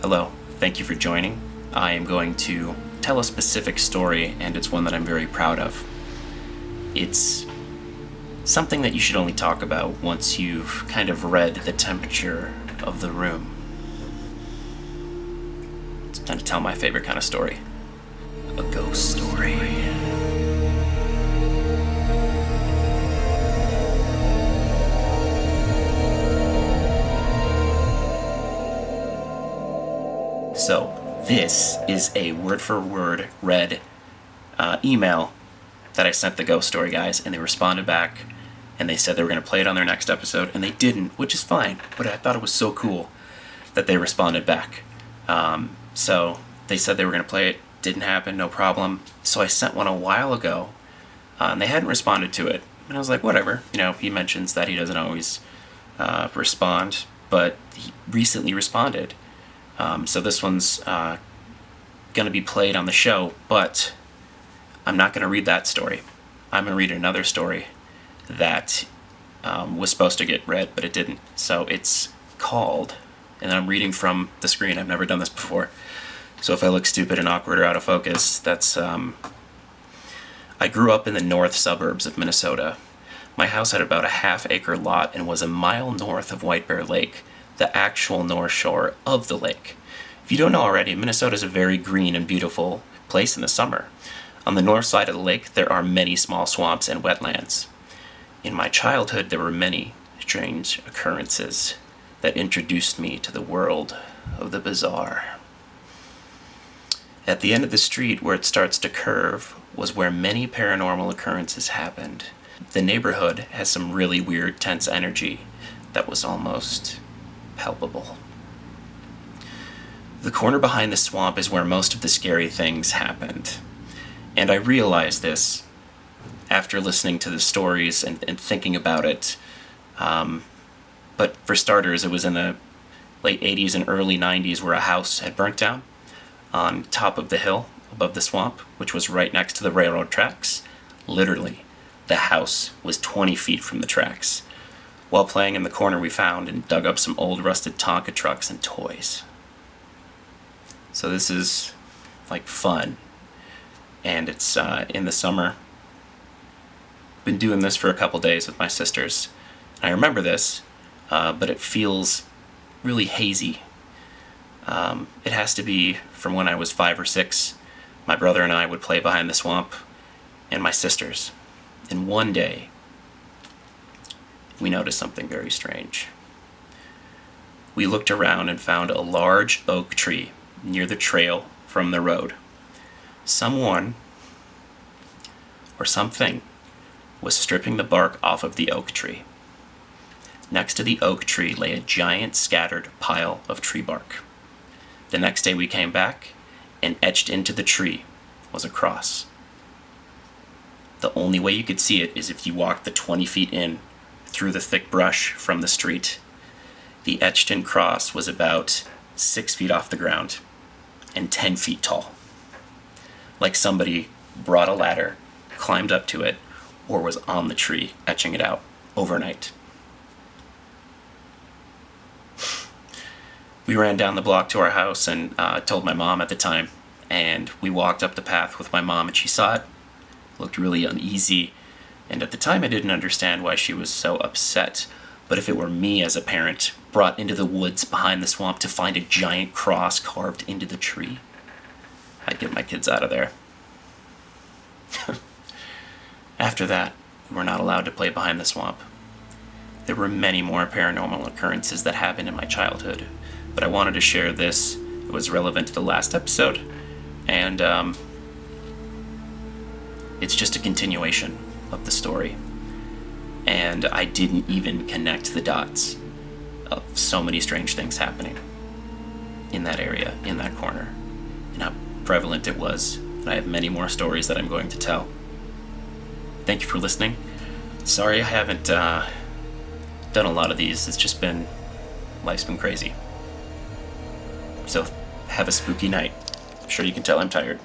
Hello, thank you for joining. I am going to tell a specific story, and it's one that I'm very proud of. It's something that you should only talk about once you've kind of read the temperature of the room. It's time to tell my favorite kind of story. A ghost story. So, this is a word-for-word read email that I sent the ghost story guys, and they responded back, and they said they were going to play it on their next episode, and they didn't, which is fine, but I thought it was so cool that they responded back. So, they said they were going to play it, didn't happen, no problem. So I sent one a while ago, and they hadn't responded to it, and I was like, whatever. He mentions that he doesn't always respond, but he recently responded. So this one's going to be played on the show, but I'm not going to read that story. I'm going to read another story that was supposed to get read, but it didn't. So it's called, and I'm reading from the screen. I've never done this before. So if I look stupid and awkward or out of focus, that's... I grew up in the north suburbs of Minnesota. My house had about a half-acre lot and was a mile north of White Bear Lake, the actual north shore of the lake. If you don't know already, Minnesota is a very green and beautiful place in the summer. On the north side of the lake, there are many small swamps and wetlands. In my childhood, there were many strange occurrences that introduced me to the world of the bizarre. At the end of the street where it starts to curve was where many paranormal occurrences happened. The neighborhood has some really weird, tense energy that was almost palpable. The corner behind the swamp is where most of the scary things happened. And I realized this after listening to the stories and thinking about it. But for starters, it was in the late 80s and early 90s where a house had burnt down on top of the hill above the swamp, which was right next to the railroad tracks. Literally, the house was 20 feet from the tracks. While playing in the corner, we found and dug up some old rusted Tonka trucks and toys. So this is like fun, and it's in the summer. Been doing this for a couple days with my sisters. I remember this, but it feels really hazy. It has to be from when I was 5 or 6. My brother and I would play behind the swamp, and my sisters. And one day, we noticed something very strange. We looked around and found a large oak tree near the trail from the road. Someone, or something, was stripping the bark off of the oak tree. Next to the oak tree lay a giant scattered pile of tree bark. The next day we came back, and etched into the tree was a cross. The only way you could see it is if you walked the 20 feet in through the thick brush from the street. The etched-in cross was about 6 feet off the ground and 10 feet tall. Like somebody brought a ladder, climbed up to it, or was on the tree etching it out overnight. We ran down the block to our house and told my mom at the time, and we walked up the path with my mom, and she saw it, looked really uneasy, and at the time I didn't understand why she was so upset. But if it were me as a parent, brought into the woods behind the swamp to find a giant cross carved into the tree, I'd get my kids out of there. After that, we were not allowed to play behind the swamp. There were many more paranormal occurrences that happened in my childhood, but I wanted to share this. It was relevant to the last episode, and it's just a continuation of the story. And I didn't even connect the dots of so many strange things happening in that area, in that corner, and how prevalent it was. And I have many more stories that I'm going to tell. Thank you for listening. Sorry I haven't done a lot of these. It's just been, life's been crazy. So have a spooky night. I'm sure you can tell I'm tired.